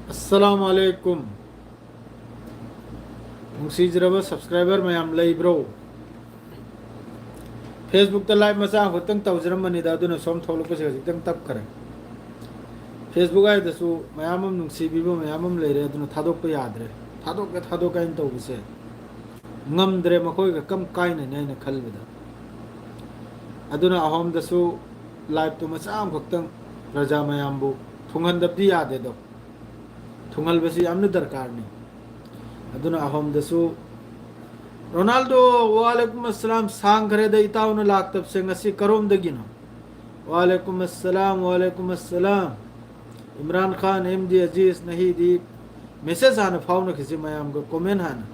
अस्सलाम वालेकुम नुसीजरबा subscriber ma'am लेब्रो Facebook ता लाइव मचा होतंग तौजरमनिदा अदुना सोम थोलपसे हजितंग तप करे फेसबुक आय दसु मैम नुसीबिबो मैम लेरे अदुना थादोक याद्रे थादोक इन तौबसे ngamdre makoi ga kam kaina ne na khalbida aduna ahom dasu live to macham ghaktang raja mayambu thungan dabdi yade do thungal basi amne darkar ni aduna ahom dasu ronaldo wa alaikum assalam sang khare da itaw na lak tab se ngasi karom dagino wa alaikum assalam imran khan md aziz nahi di message hana fauna khisi mayam ga comment hana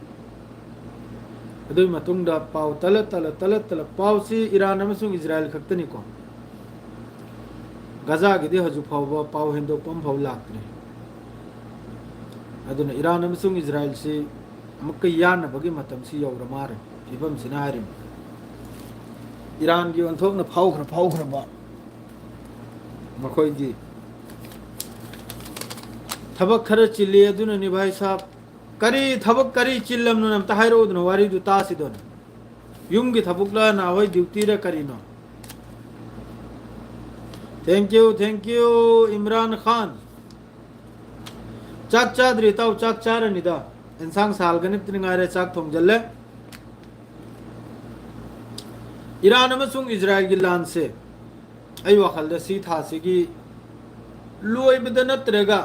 अदुई मतुंग दा पाव तल पाव सी Iran अमसुंग Israel खक्तनी को गजा गिदि हजु फाव पाव Hindu पम फाव लाक्रे अदुना Iran अमसुंग Israel सी अमक यान बगी मतम सी यौर मारे फिबम सिनारि ईरान गी अनथोक न फाव खर बा मखोय गी थबक खर चिल्ली अदुना नि भाई साहब करी थबक करी चिल्लम नु नम तहाइरो दन वारी दु तासी दोन युम गी थबुकला ना होय ड्यूटी रे करीनो थैंक यू इमरान खान चाक चादरी ताव चाक चार निदा इंसान साल गनित निगारे चाक थोंग जल्ले ईरान अमसुंग इजराइल गी लान से आई वखल द सी थासी गी लोय बदन नत्रेगा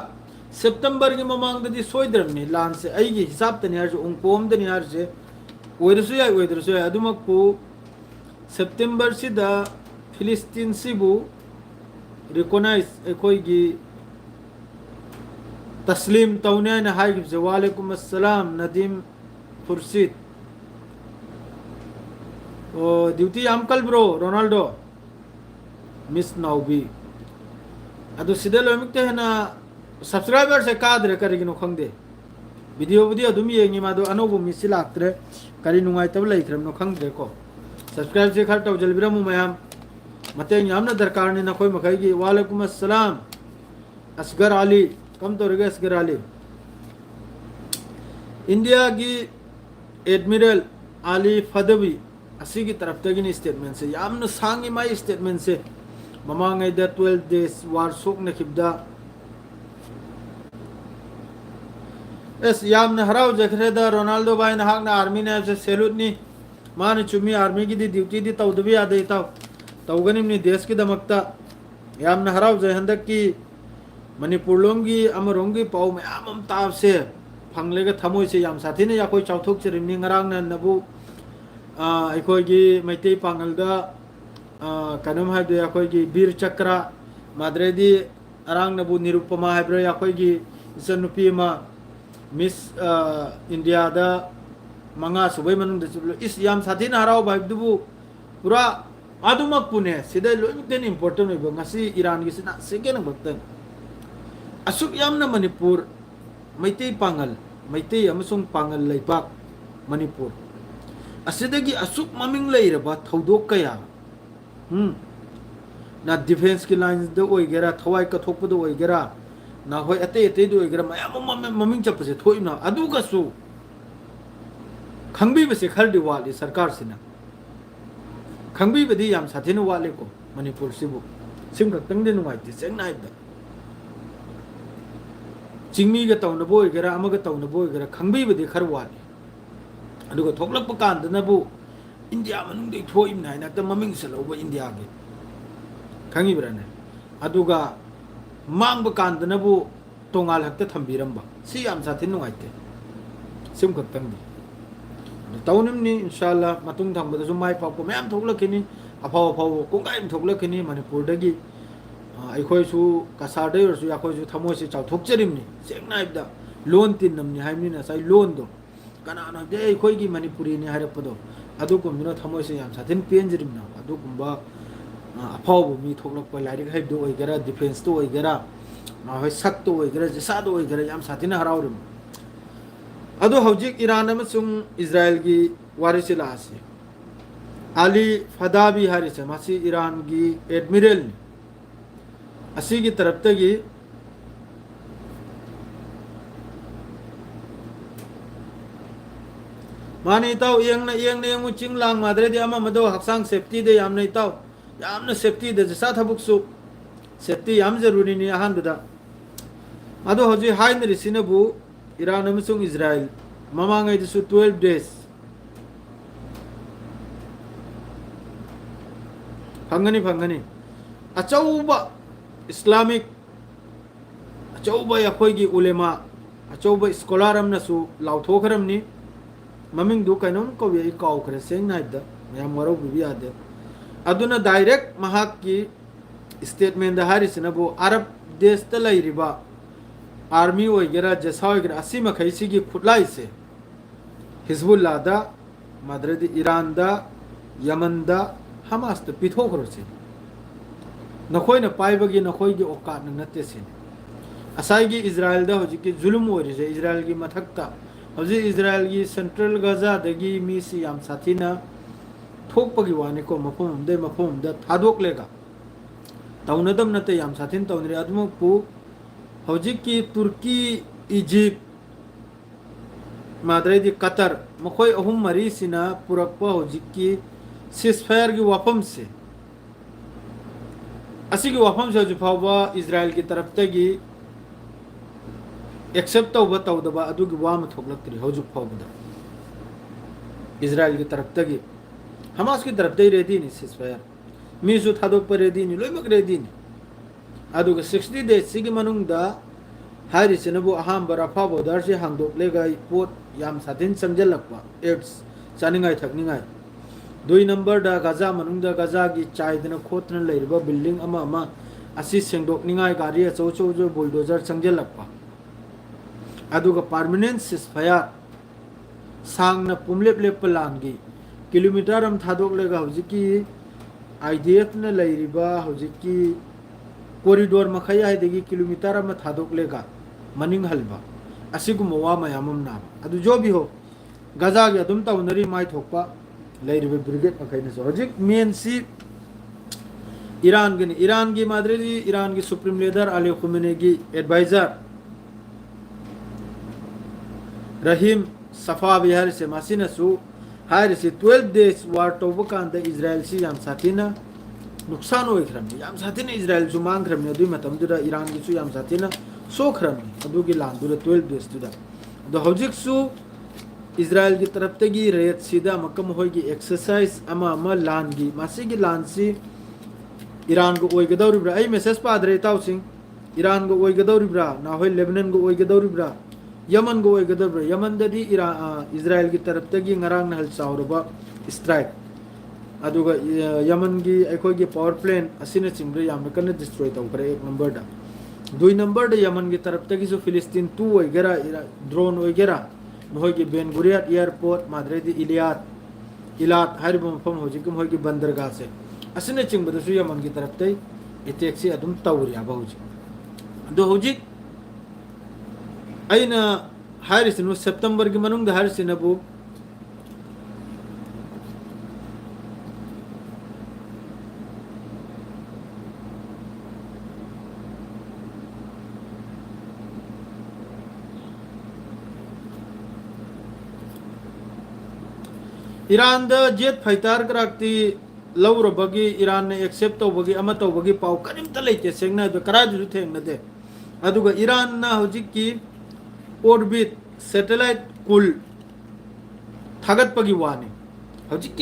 सितंबर की ममांग ददी सोइदरमनी लान से आईगी हिसाब तनी हर उंपोम दनी हर से ओइरसु या अदुमकु सितंबर सिदा फिलिस्तीन सिबु रिकॉग्नाइज एकोइगी तस्लीम तौने न हाय गिबजे वालेकुम अस्सलाम नदीम फुरसिद ओ duty uncle bro Ronaldo miss नाउबी अदु सिदे लोमिकते है सब्सक्राइबर से कादरे करिगिनो खंगदे वीडियो अदुम येंगी मादो अनोबु मिसि लाक्त्रे करि नुंगाय तब लैख्रम नो खंगदे को सब्सक्राइब से खर तौजल बिरमु मयाम मतेंग यामना दरकार नि नखोय मखैगी वालेकुम अस्सलाम असगर अली कम तो रगे असगर अली इंडिया की एडमिरल अली फदवी असी की तरफ तगिन स्टेटमेंट से यामना सांगी माय स्टेटमेंट से ममांग द 12 डेज वार सोक न खिबदा एस याम ने हराव जखरे दा रोनाल्डो भाई ने हाक ना आर्मी ने से सैल्यूट नी मान चुमी आर्मी की दी ड्यूटी दी तौदबी आ देता तौगनिम नी देश की दमकता याम ने हराव जय हंदक की मणिपुर लोंगी अमरोंगी पाव में आमम ताव से फंगले के थमोय से याम साथी ने या कोई चौथुक चिरिमनी ngरang ने नबु अखोय की मैते पांगल दा कनम है दो अखोय की वीर चक्र माद्रेदी अरांग नबु निरुपमा है ब्रो अखोय की इसनुपी मा मिस इंडिया दा मंगा सुबह मनुंग इस याम साथी ना हराव भाई दुबु पूरा आदुमक पुने सिदे लोइमतेन इंपोर्टेंट होइबो ngasi ईरान की सिना सेकेंड भक्तन असुक यामना मणिपुर मैते अमसुंग पांगल लैपाक मणिपुर असिदगी असुक ममिंग लैरबा थौदोक कया ना डिफेंस की लाइन द ओइगेरा थवाई कथोकपदो ओइगेरा ना होय अते दो ओइगेरा मयाम ममिंग चपसे थोइना अदुगसु खंगबी बसे खरदि वाली सरकार सिना खंगबी बदी याम साथेनो वाले को मणिपुर सिबु सिम खक्तंग दे नुवाइति सेंगना इबदा चिंगमी ग तौनबो ओइगेरा अमग तौनबो ओइगेरा खंगबी बदी खर वाली अदुगा थोकलप कांदनबु इंडिया मनुंग दे थोइम नाइना त ममिंग सलौबो इंडिया गे खंगी ब्राने अदुगा मांग कांदनबु तोंगाल हक्ते थंबीरंबा सी याम साथि नुवाइते सिम खक्तंग तौनिमनी इंशाल्लाह मतुंग थंबदसु माइ पाको मैम थोकलखिनी अफाव कोंगाइम थोकलखिनी मणिपुर दगी अखोयसु कसारदे ओरसु याखोयसु थमोयसे चाउथोकचरिमनी सेंगनाइबदा लोन तिनमनी हाइमनी साइ लोन दो कनाना दे अखोयगी मणिपुरी ने हारपदो अदुकुमनो थमोयसे याम साथिन पेंजरिमना अदुकुंबा अफाव मी थोकलप लाइरिक हाइबदो ओइगेरा डिफेंस तो ओइगेरा होय सक तो ओइगेरा जसादो ओइगेरा याम साथिन हरावरिम अदो हौजिक ईरान अमसुंग इजराइल की वारिसे लासे अली फदाबी हारिसे मासी ईरान की एडमिरल असी की तरफ तगी मानी ताऊ यंग चिंग लांग मादरे दे अमा मदो हक्सांग सेफ्टी दे यामने ताऊ यामने सेफ्टी दे जसा थबुक सु सेफ्टी याम जरूरी नि अहान बदा अदो हजि हाइन रिसिनबु इरान अमसुंग इजराइल ममांगै दिसु 12 days फंगनी अचौबा इस्लामिक अचौबा यखोइगी उलेमा अचौबा स्कॉलर अमनसु लाउथोखरमनी ममिंग दु कैनोम कवि काउखरे सेंग नाइदा मयाम मरो बिबी आदे अदुना डायरेक्ट महाक की स्टेटमेंट दा हारिसनबु अरब देश त लैरिबा आर्मी ओइगेरा जसा ओइगेरा असीम खैसिगी खुटलाई से हिजबुल्लाह दा मदरदी ईरान दा यमन दा हमास त पिथोखरो से नखोइना पाइबगी नखोइगी औकात नते से असाइगी इजराइल दा होजिकी जुलुम ओरिजे इजराइल की मथक्ता हजी इजराइल की सेंट्रल गजा दगी मीसी याम साथीना थोकपगी वाने को मफोम द थादोक लेगा तौनदम नते याम साथीन तौनरे अदमुपु हजी की तुर्की इजिप्ट मादरेदी कतर मखोय अहुम मरी सिना पुरकपा हजी की सीजफायर की वफम से असी की वफम से हजू फावा इजराइल की तरफ तगी एक्सेप्ट तौबा तौदबा अदुगी वाम थोकलक्तरी हौजुक फावबदा इजराइल की तरफ तगी हमास की तरफ तई रेडी नि सीजफायर मीसु थादोक पर रेडी नि लोइमक रेडी नि अदुगा 60 days सिगी मनुंगदा हारिसनबु अहाम बराफा बोदर से हांगदोक लेगाई पोट याम साथिन संजलकवा एड्स चानिंगाई थकनिंगाई 2 नंबर दा गाजा मनुंगदा गाजा की चाइदना खोतना लेरिबा बिल्डिंग अमा अमा असी सेंगदोकनिंगाई गारी अचौचौ बुलडोजर संजलकवा अदुगा परमानेंट सीजफायर सांगना पुमलेप लेप लानगी किलोमीटर अम थादोक लेगा हौजिकी आईडीएफ न लैरिबा हौजिकी कॉरिडोर मखै हाइदेगी किलोमीटर अम थादोक लेगा मनिंग हलबा असिगु मवा मयामम ना अदु जो भी हो गजा गे अदुम तौनरी माइ थोकपा लैरिबे ब्रिगेड मखैना सो हौजिक मेन सी ईरान की मादरेदी ईरान की सुप्रीम लीडर अली खुमेनी की एडवाइजर रहीम सफा बिहार से मासिनसु हायर से 12 days वार तौबकांद इजराइल से याम साथीना नुकसान होइख्रमनी याम साथीना इजराइल जु मांगख्रमनी अदुई मतमदुदा ईरान की सु याम साथीना सोख्रमनी अदुगी लांदुरा 12 days दुदा द हौजिक सु इजराइल की तरफ तगी रेत सीधा मकम होगी एक्सरसाइज अमा लानगी मासिगी लानसी ईरान को ओइगदौरिब्रा आई मेसेज पादरे ताउसिंग ईरान को ओइगदौरिब्रा ना होय लेबनान को ओइगदौरिब्रा यमन को ओइगदौरिब्रा यमन ददी इजराइल की तरफ तगी ngarang na hal chauraba strike अदुगा यमन की अखोगी पावर प्लेन असिना चिंग्रे याम कन डिस्ट्रॉय तौखरे 1 नंबर दा 2 नंबर दा यमन की तरफ तगी जो फिलिस्तीन 2 ओइगेरा ड्रोन ओइगेरा मोहगी बेन गुरियत एयरपोर्ट मादरेदी इलात हरिब मफम होजिकम होगी बंदरगाह से असिने चिंबदसु यमन की तरफ तई अटैक से अदुम तौरिया बहुजी दो होजिक अइना हारिसनु सितंबर की मनुंग दा हारिसनबु ईरान द जेट फाइटर कराक्ति लौरबगी ईरान ने एक्सेप्ट तौबगी अमा तौबगी पाउ करिम तलेते सेंगना द कराजु थेंगनदे अदुगा ईरान ना होजिकी ऑर्बिट सैटेलाइट कुल थागतपगी वाने होजिक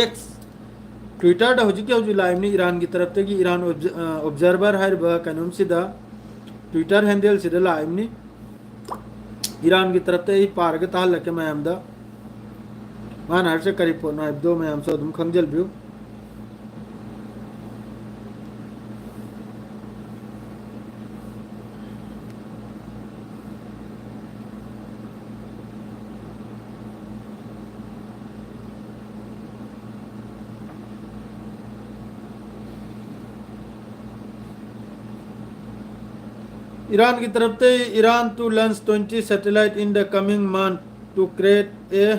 एक्स ट्विटर दा होजिक होजि लाइमनी ईरान की तरफ तगी ईरान ऑब्जर्वर हाइबा कनुम सिदा ट्विटर हैंडल सिदा लाइमनी ईरान की तरफ ते पारग ताल लके मयमदा मान हर से करीब पोना दो में हम सो तुम खंजल बियो ईरान की तरफ से Iran to launch 20 satellite in the coming month to create a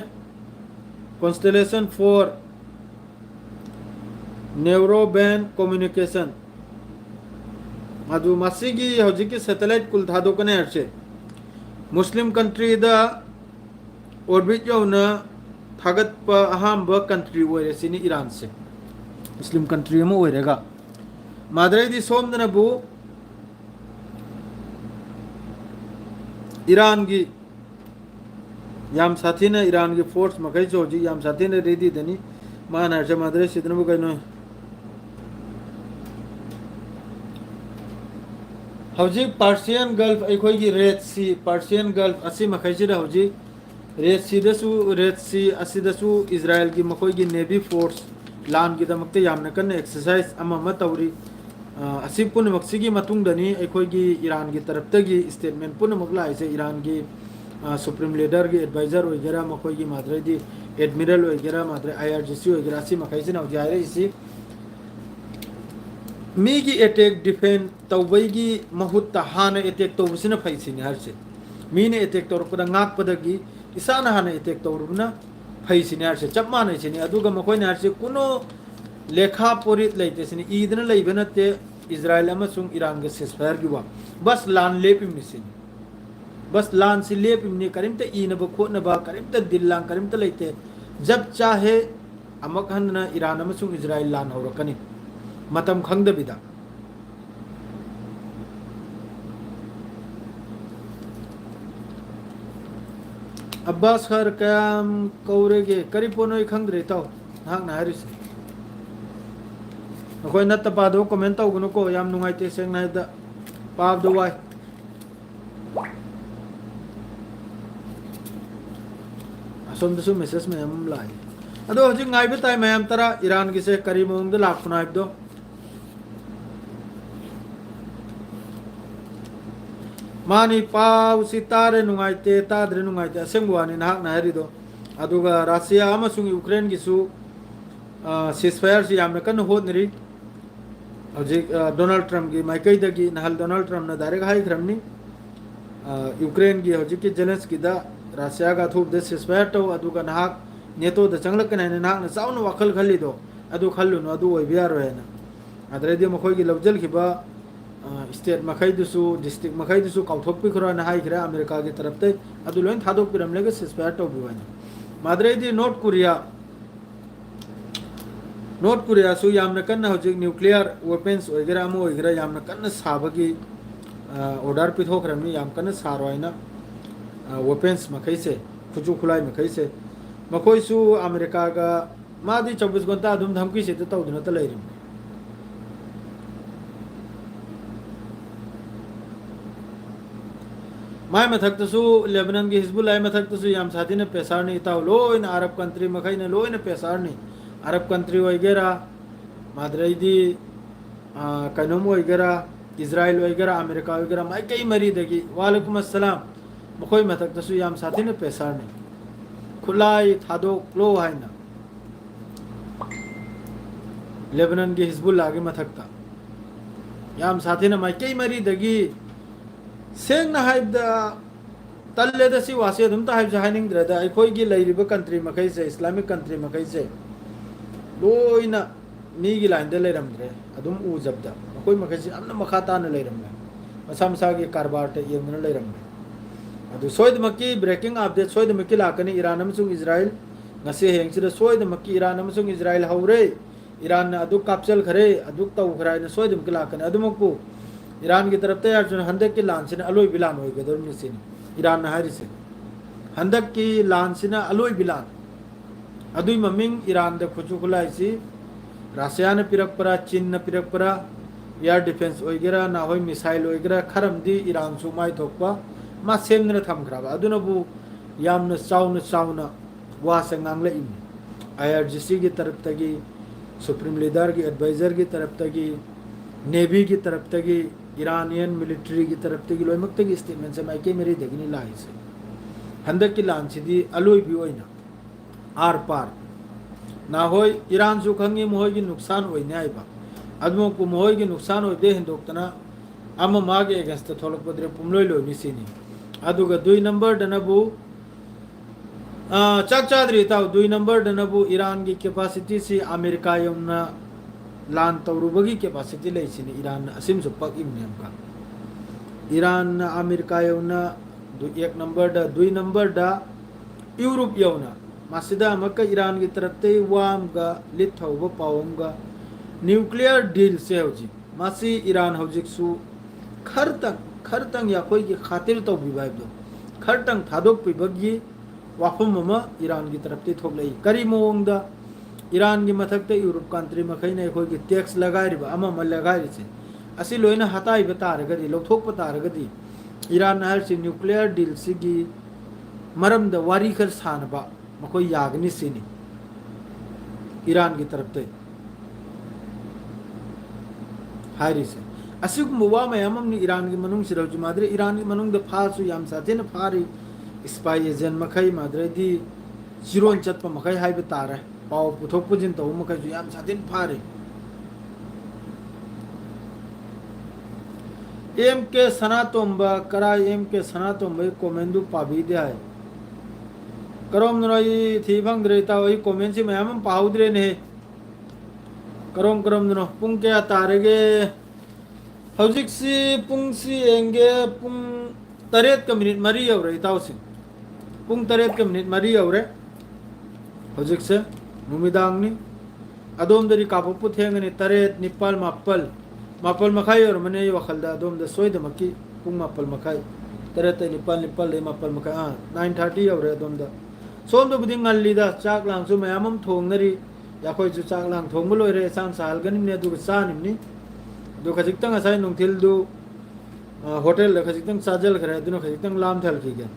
constellation for narrowband communication madu masigi hojiki satellite kul thado kane arche muslim country da orbit jona थागत अहम कंट्री ओरेसिनी ईरान से Muslim country में ओरेगा माद्रेदी सोमदनबु Iran की याम साथी ने Iran की force मकई जोजी याम साथी ने रेडी दनी मान हर्ष माद्रे सिदनबु कइनो हौजिक पर्शियन गल्फ अखोई रेड सी पर्शियन गल्फ असी मखैसिदा हौजिक रेड सी असिदसु इजराइल की मखोई की नेवी फोर्स लान की दमकते यामना कन एक्सरसाइज अमा तौरी असी पुनमक्सिगी मतुंगदनी अखोई की ईरान की तरफतगी स्टेटमेंट पुनमक लाइसे ईरान की सुप्रीम लीडर की एडवाइजर वगैरह मखोई की माद्रेदी एडमिरल वगैरह माद्रे आईआरजीसी वगैरह असी मखैसिना हौजारे इसी मी की अटैक डिफेंड तौबई महुत हान अटैक तौबसिना फैसिनी हरसे मीने अटैक तौरपदा ngaakpadagi isana hana attack tौरबना फैसिनी हरसे चप मानैसिनी अदुगा मखोइना हरसे कुनो लेखा पोरित लैते सिनी ईदना लैबे नते इजराइल अमसुंग ईरान के सेसफायर की वा बस लान लेपिमिसिनी बस लान से लेपिमनी करिमते ईनब खोनबा करिमते दिल्लां करिमते लैते जब चाहे अमक हनना ईरान अमसुंग इजराइल लान हौरकनी मतम खंगदबिदा अब्बास खर कयाम कौरेगे करीपोनो खंगद्रे ताव हांगना हरिस नखोय नत्त पादो कमेंट तौगनो को याम नुंगाइते सेंगनाइदा पाब दो वाई असोमदसु मेसेज में हम लाई अदो हजि ngaइबे ताइ मयाम तरा ईरान की से करी मोंग द लाखनाइब दो मानी पाव सितारे नुंगाइते ताद्रे नुंगाइते असेंगवानी नाहक नाहरिदो अदुगा रशिया अमसुंग यूक्रेन गिसु सीजफायर से यामना कन होदनरी हजिक डोनाल्ड ट्रम्प की माइकैदगी नहल डोनाल्ड ट्रम्प न डायरेक्ट हाई क्रमनी यूक्रेन की हजिक की जेलेंस्की दा रशिया का थूब दे सीजफायर तो अदुगा नाहक नेतो द चंगलकन है नाहक न चाउन वखल खलिदो अदु खल्लुनो अदु ओइबियारो हैना अदरेदि मखोय की लवजल खिबा स्टेट मखैदुसु डिस्ट्रिक्ट मखैदुसु काउथोकपिखरोना हाइखरे अमेरिका की तरफते अदु लोइन थादोकपिरमलेगे सीजफायर तौबिवानी माद्रेदी नॉर्थ कोरिया सु यामना कन्ना हजिक न्यूक्लियर वेपन्स वगैरह अमो वगैरह यामना कन्ना साबगी ऑर्डर पिथोखरमनी याम कन्ना सारवाइना वेपन्स मखैसे खुजु खुलाई मखैसे मखोइसु अमेरिका का मादी 24 घंटा अदुम धमकी से तौदुना त लैरिम माय मथक्तसु लेबनान की हिजबुल्लाह मथक्तसु याम साथीने पेसारनी इताव lion Arab country मखैने lion पेसारनी Arab country वगैरह माद्रेदी कनोम वगैरह इजराइल वगैरह अमेरिका वगैरह माय कई मरी दगी वालेकुम अस्सलाम मखोय मथक्तसु याम साथीने पेसारनी खुलाई थादो क्लो हाइना लेबनान की हिजबुल्लाह की मथक्ता याम साथीने माय कई मरी दगी सेंगना हाइबदा तल्लेदा सी वासे अदुम ता हाइब हाइनिंगद्रदा अखोय की लैरिबा कंट्री मखैसे इस्लामिक कंट्री मखैसे लोइना मीगी लाइन दे लेरमद्रे अदुम उजबदा अखोय मखैसे अमना मखाताना लेरमने मसा मसा की कारबार ते येंगना लेरमने अदु सोयदमकी ब्रेकिंग अपडेट सोयदमकी लाकनी ईरान अमसुंग Israel ngase hengchida soydamaki iran amasung israel haure iran na adu kapsel khare adu tau khrai na soydam ki lakani adumokpu Iran की तरफ ते अर्जुन हंदक की लान से अलोई बिलान हो गए दर से ईरान नहारी से हंदक की लान से अलोई बिलान अदुई ममिंग ईरान दे खुचु खुलाइसी रशिया ने पिरक परा चीन ने पिरक परा एयर डिफेंस वगैरह ना होई मिसाइल वगैरह खरम दी ईरान सुमाई थोकपा मा सेम ने थम खराब अदुनबु याम न चाउना वा संगांगले इन आईआरजीसी की तरफ तगी सुप्रीम लीडर की एडवाइजर की तरफ तगी नेवी की तरफ तगी ईरानियन मिलिट्री की तरफ तगी लोइमक तगी स्टेटमेंट से माइके मेरी देखनी लाई से हंदक की लान सीधी अलोई भी होइना आर पार ना होय ईरान सु खंगी मोय की नुकसान होइने आइबा अदमो को मोय की नुकसान होय दे हिंदोक्तना अम मागे अगेंस्ट थोलक पदरे पुमलोय लोय मिसिनी अदुगा 2 नंबर दनबु चक चादरी ताव 2 नंबर दनबु ईरान की कैपेसिटी से अमेरिका यमना लान तौरुबगी कैपेसिटी लेसिनी ईरान असिम सु पक इमनेम का ईरान अमेरिका यौना 1 नंबर दा 2 नंबर दा यूरोप यौना मासिदा अमक ईरान की तरफ ते वाम का लिथ थौब पावम न्यूक्लियर डील से होजी मासी ईरान होजिक सु खरतंग या कोई की खातिर तो भी भाई दो खरतंग थादोक पिबगी वाफम ममा ईरान की तरफ ते थोक लई करी मोंगदा ईरान की मथक यूरोप कंट्री मखई ने कोई की टैक्स लगाइरिबा अमा म लगाइरिसे असि लोइना हताई बतारगदी लोथोक बतारगदी ईरान हर से न्यूक्लियर डील सिगी मरम द वारी खर सानबा मकोई यागनी सिनी ईरान की तरफ ते हारी से असिक मुवा में हमम ईरान की मनुंग से रजु मादरे ईरान की मनुंग द फासु याम साथे न फारी स्पाई एजेंट मखई मादरे दी जिरोन चत प मखई हाई बतारे पाव पुथोक पुजिन तो मखई जु याम साथे न फारी एम के सनातोंबा करा एम के सनातोंबा कोमेंदु पाबी दे है करोम नरोई थी भंग्रेता वही कमेंट से मैम पाउद्रे ने करोम करोम नरो पुंग क्या तारेगे हौजिक सी पुंग सी एंगे पुंग तरेत का मिनट मरी और रहता उसे पुंग तरेत का मिनट मरी और हौजिक से नुमिदांगनी अदोम दरी कापुपु थेंगने तरेत निपाल मापल मापल मखाई और मने ये वखलदा अदोम द सोई द मकी पुंग मापल मखाई तरेत निपाल निपाल दे मापल मखाई 9:30 और अदोम द सोम तो बुद्धि ngallida चाक लांग सु मैमम थोंगनरी या कोई सु चाक लांग थोंग लोय रे सांग साल गनि ने दु सानिम नि दु खजिक्तंग असाय नुंथिल दु होटल ल खजिक्तंग साजल खरे दुनो खजिक्तंग लाम थल की गन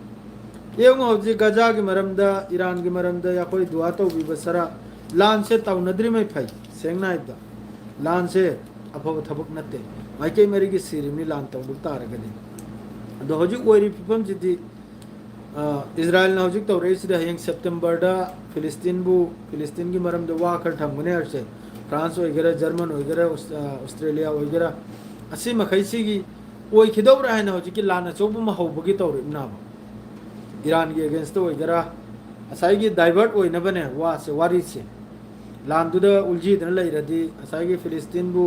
येंग होजि गजा की मरमदा ईरान की मरमदा या कोई दुआ तो भी बसरा लान से ताउ नदरी में फै सेंगना इदा लान से अफव थबक नते माइके मेरी की सिरिमी लान तो बुता रगदि दो होजि ओरी पिपम जिति इजराइल ना हजिक तौर हयेंग सेप्टेम्बर दा फिलिस्तीन की मरम द वा खर थंगने हरसे फ्रांस वगैरह जर्मन वगैरह ऑस्ट्रेलिया वगैरह असी मखैसी की ओई खिदौर है ना हजिक लाना चौब म हौबगी तौर इना ईरान की अगेंस्ट वगैरह असाई की डाइवर्ट ओइना बने वा से वारी से लान दुद उलजी दन लैरदी असाई की फिलिस्तीन बु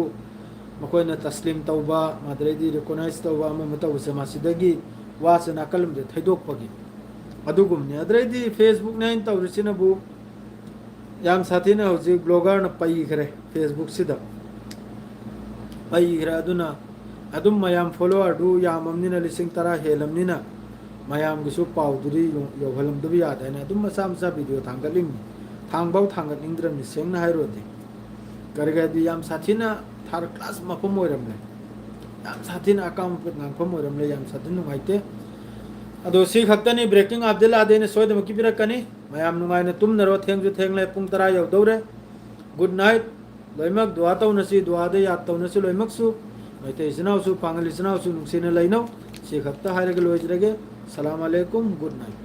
मकोइना तस्लीम तौबा मादरेदी रिकॉग्नाइज तौबा म तौसे मासिदगी वा से नाकलम दे थैदोकपगी अदुगुमने अद्रैदी फेसबुक ने तौरिसिनबु याम साथीना हौजिक ब्लॉगर न पैखरे फेसबुक सिदा पैखरे अदुना अदुम मयाम फॉलोअर दु याममनिना लिसिंग तरा हेलमनिना मयाम गिसु पाउदुरी योहलम दुबि यादायना अदुम मसा मसा वीडियो थांगलिम थांगबाव थांगनिंद्रम सेंगना हायरोदे गरगदी याम साथीना थार क्लास मफम ओइरमले याम साथीना अकाउंट पे ngangfam ओइरमले याम साथीन नुंगाइते अदो सी खक्तनी ब्रेकिंग अब्दुल्ला देने सोयद मकी बिरकनी मयाम नुंगाइने तुम नरो थेंगजु थेंगले पुंग तरा यौदौरे गुड नाइट लोइमक दुआ तौनसी दुआ दे याद तौनसी लोइमकसु मैते इसनाउसु पांगल इसनाउसु नुंसिने लैनो सी खक्ता हायरगे लोइजरगे सलाम अलैकुम गुड नाइट।